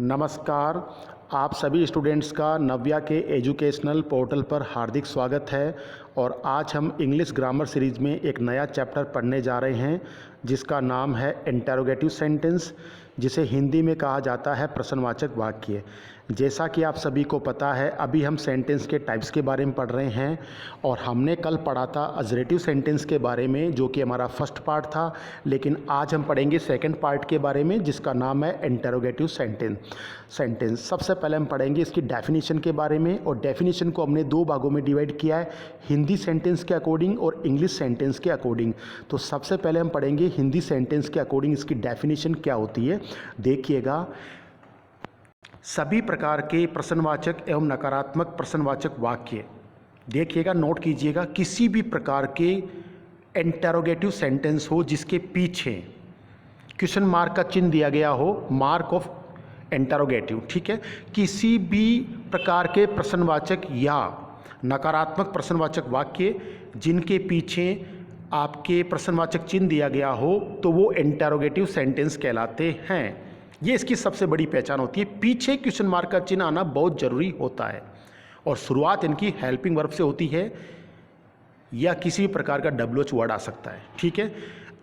नमस्कार। आप सभी स्टूडेंट्स का नव्या के एजुकेशनल पोर्टल पर हार्दिक स्वागत है। और आज हम इंग्लिश ग्रामर सीरीज में एक नया चैप्टर पढ़ने जा रहे हैं जिसका नाम है इंटरोगेटिव सेंटेंस, जिसे हिंदी में कहा जाता है प्रश्नवाचक वाक्य। जैसा कि आप सभी को पता है, अभी हम सेंटेंस के टाइप्स के बारे में पढ़ रहे हैं और हमने कल पढ़ा था अजरेटिव सेंटेंस के बारे में, जो कि हमारा फर्स्ट पार्ट था। लेकिन आज हम पढ़ेंगे सेकंड पार्ट के बारे में जिसका नाम है इंटरोगेटिव सेंटेंस। सबसे पहले हम पढ़ेंगे इसकी डेफिनेशन के बारे में, और डेफिनेशन को हमने दो भागों में डिवाइड किया है, हिंदी सेंटेंस के अकॉर्डिंग और इंग्लिश सेंटेंस के अकॉर्डिंग। तो सबसे पहले हम पढ़ेंगे हिंदी सेंटेंस के अकॉर्डिंग इसकी डेफिनेशन क्या होती है। देखिएगा, सभी प्रकार के प्रश्नवाचक एवं नकारात्मक प्रश्नवाचक वाक्य, देखिएगा, नोट कीजिएगा, किसी भी प्रकार के इंटरोगेटिव सेंटेंस हो जिसके पीछे क्वेश्चन मार्क का चिन्ह दिया गया हो, मार्क ऑफ इंटरोगेटिव, ठीक है। किसी भी प्रकार के प्रश्नवाचक या नकारात्मक प्रश्नवाचक वाक्य जिनके पीछे आपके प्रश्नवाचक चिन्ह दिया गया हो, तो वो इंटरोगेटिव सेंटेंस कहलाते हैं। ये इसकी सबसे बड़ी पहचान होती है। पीछे क्वेश्चन मार्क का चिन्ह आना बहुत जरूरी होता है, और शुरुआत इनकी हेल्पिंग वर्ब से होती है या किसी भी प्रकार का WH वर्ड आ सकता है, ठीक है।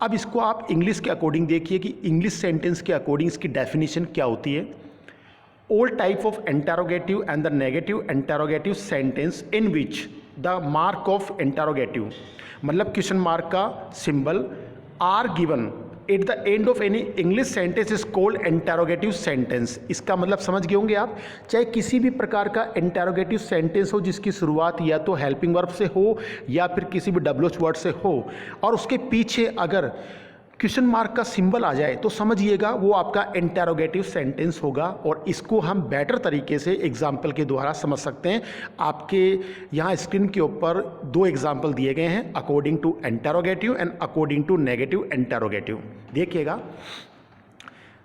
अब इसको आप इंग्लिश के अकॉर्डिंग देखिए कि इंग्लिश सेंटेंस के अकॉर्डिंग इसकी डेफिनेशन क्या होती है। All type of interrogative and the negative interrogative sentence in which the mark of interrogative, मतलब क्वेश्चन मार्क का symbol, are given at the end of any English sentence is called interrogative sentence. इसका मतलब समझ गए होंगे आप। चाहे किसी भी प्रकार का इंटरोगेटिव सेंटेंस हो जिसकी शुरुआत या तो हेल्पिंग वर्ब से हो या फिर किसी भी WH वर्ड से हो, और उसके पीछे अगर क्वेश्चन मार्क का सिंबल आ जाए, तो समझिएगा वो आपका इंटरोगेटिव सेंटेंस होगा। और इसको हम बेटर तरीके से एग्जाम्पल के द्वारा समझ सकते हैं। आपके यहाँ स्क्रीन के ऊपर दो एग्जाम्पल दिए गए हैं, according to interrogative and according to negative interrogative. देखिएगा,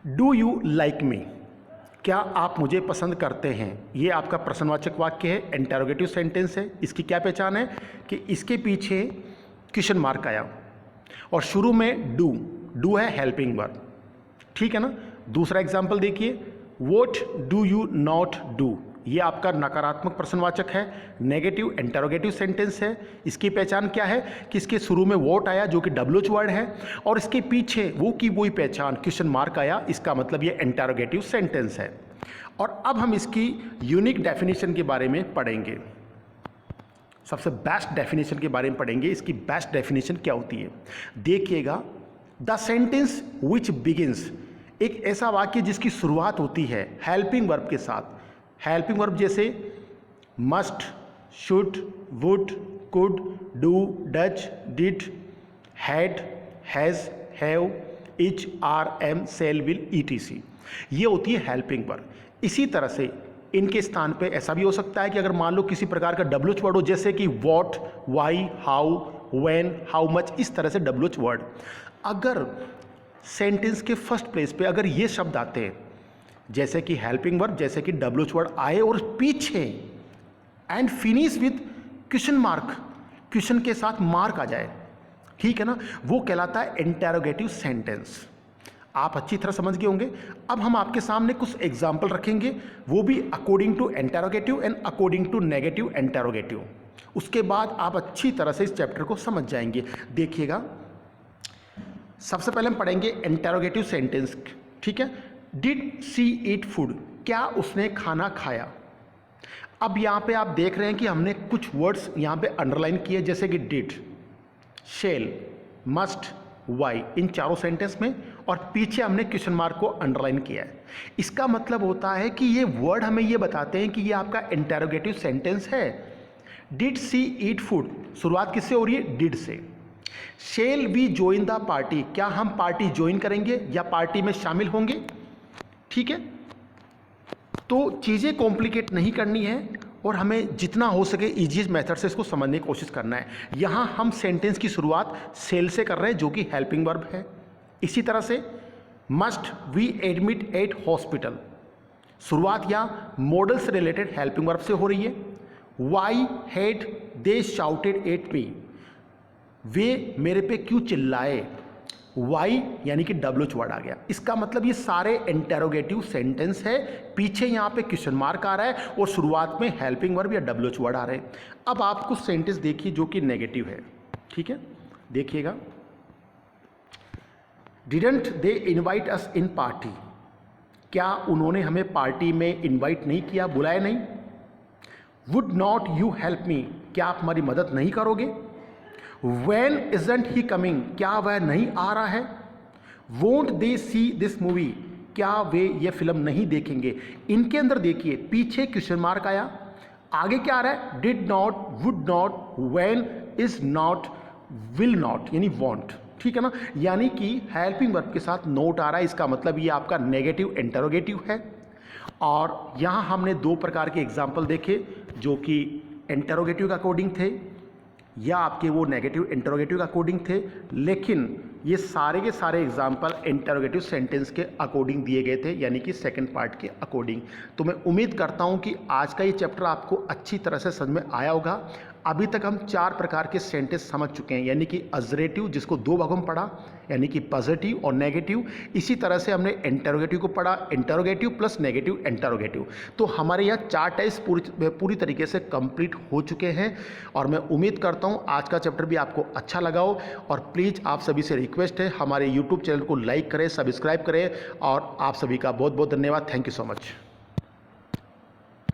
डू यू लाइक मी, क्या आप मुझे पसंद करते हैं, ये आपका प्रश्नवाचक वाक्य है, इंटरोगेटिव सेंटेंस है। इसकी क्या पहचान है कि इसके पीछे क्वेश्चन मार्क आया और शुरू में डू है हेल्पिंग वर्ब, ठीक है ना। दूसरा एग्जाम्पल देखिए, what do you not do, ये आपका नकारात्मक प्रश्नवाचक है, नेगेटिव इंटरोगेटिव सेंटेंस है। इसकी पहचान क्या है कि इसके शुरू में व्हाट आया जो कि WH वर्ड है, और इसके पीछे वो की वही पहचान क्वेश्चन मार्क आया, इसका मतलब ये इंटरोगेटिव सेंटेंस है। और अब हम इसकी यूनिक डेफिनेशन के बारे में पढ़ेंगे, सबसे बेस्ट डेफिनेशन के बारे में पढ़ेंगे। इसकी बेस्ट डेफिनेशन क्या होती है, देखिएगा, द सेंटेंस विच बिगिंस, एक ऐसा वाक्य जिसकी शुरुआत होती है हेल्पिंग वर्ब के साथ। हेल्पिंग वर्ब जैसे must, should, would, could, do, does, did, had, has, have, is, are, am, shall, will, ETC, ये होती है हेल्पिंग वर्ब। इसी तरह से इनके स्थान पे ऐसा भी हो सकता है कि अगर मान लो किसी प्रकार का WH वर्ड हो, जैसे कि what, why, how, when, how much, इस तरह से WH वर्ड, अगर सेंटेंस के फर्स्ट प्लेस पे अगर ये शब्द आते हैं, जैसे कि हेल्पिंग वर्ब, जैसे कि WH वर्ड आए और पीछे and finish with question mark, question के साथ मार्क आ जाए, ठीक है ना, वो कहलाता है इंटरोगेटिव सेंटेंस। आप अच्छी तरह समझ गए होंगे। अब हम आपके सामने कुछ एग्जाम्पल रखेंगे, वो भी according to interrogative and according to negative interrogative. उसके बाद आप अच्छी तरह से इस चैप्टर को समझ जाएंगे। देखिएगा, सबसे पहले हम पढ़ेंगे इंटरोगेटिव सेंटेंस, ठीक है। डिड सी ईट फूड, क्या उसने खाना खाया। अब यहाँ पे आप देख रहे हैं कि हमने कुछ वर्ड्स यहाँ पे अंडरलाइन किए, जैसे कि डिड, शेल, मस्ट, वाई, इन चारों सेंटेंस में, और पीछे हमने क्वेश्चन मार्क को अंडरलाइन किया है। इसका मतलब होता है कि ये वर्ड हमें ये बताते हैं कि ये आपका इंटरोगेटिव सेंटेंस है। डिड सी ईट फूड, शुरुआत किससे हो रही है, डिड से। Shall we join the party, क्या हम पार्टी ज्वाइन करेंगे या पार्टी में शामिल होंगे, ठीक है। तो चीज़ें कॉम्प्लिकेट नहीं करनी है और हमें जितना हो सके ईजीएस्ट मेथड से इसको समझने की कोशिश करना है। यहाँ हम सेंटेंस की शुरुआत सेल से कर रहे हैं जो कि हेल्पिंग वर्ब है। इसी तरह से must we admit at hospital, शुरुआत यहाँ मॉडल से रिलेटेड हेल्पिंग वर्ब से हो रही है। Why had they shouted at me, वे मेरे पे क्यों चिल्लाए, वाई यानी कि WH वर्ड आ गया। इसका मतलब ये सारे इंटेरोगेटिव सेंटेंस है, पीछे यहाँ पे क्वेश्चन मार्क आ रहा है और शुरुआत में हेल्पिंग वर्ब या WH वर्ड आ रहे हैं। अब आप कुछ सेंटेंस देखिए जो कि नेगेटिव है, ठीक है, देखिएगा। Didn't they invite us in party, क्या उन्होंने हमें पार्टी में इनवाइट नहीं किया, बुलाया नहीं। Would not you help me, क्या आप हमारी मदद नहीं करोगे। When isn't he coming, क्या वह नहीं आ रहा है। Won't they see this movie, क्या वे ये फिल्म नहीं देखेंगे। इनके अंदर देखिए पीछे क्वेश्चन मार्क आया, आगे क्या आ रहा है, did not, would not, when, is not, will not यानी won't, ठीक है ना। यानी कि हेल्पिंग वर्ब के साथ नोट आ रहा है, इसका मतलब ये आपका नेगेटिव इंटरोगेटिव है। और यहाँ हमने दो प्रकार के एग्जाम्पल देखे जो कि इंटरोगेटिव के अकॉर्डिंग थे या आपके वो नेगेटिव इंटरोगेटिव के अकॉर्डिंग थे, लेकिन ये सारे के सारे एग्जाम्पल इंटरोगेटिव सेंटेंस के अकॉर्डिंग दिए गए थे, यानी कि सेकंड पार्ट के अकॉर्डिंग। तो मैं उम्मीद करता हूँ कि आज का ये चैप्टर आपको अच्छी तरह से समझ में आया होगा। अभी तक हम 4 प्रकार के सेंटेंस समझ चुके हैं, यानी कि अजरेटिव जिसको 2 भागों में पढ़ा, यानी कि पॉजिटिव और नेगेटिव। इसी तरह से हमने इंटरोगेटिव को पढ़ा, इंटरोगेटिव प्लस नेगेटिव इंटरोगेटिव। तो हमारे यहाँ 4 टाइप्स पूरी तरीके से कंप्लीट हो चुके हैं और मैं उम्मीद करता हूँ आज का चैप्टर भी आपको अच्छा लगा हो। और प्लीज़ आप सभी से रिक्वेस्ट है, हमारे यूट्यूब चैनल को लाइक करें, सब्सक्राइब करें और आप सभी का बहुत बहुत धन्यवाद। Thank you so much.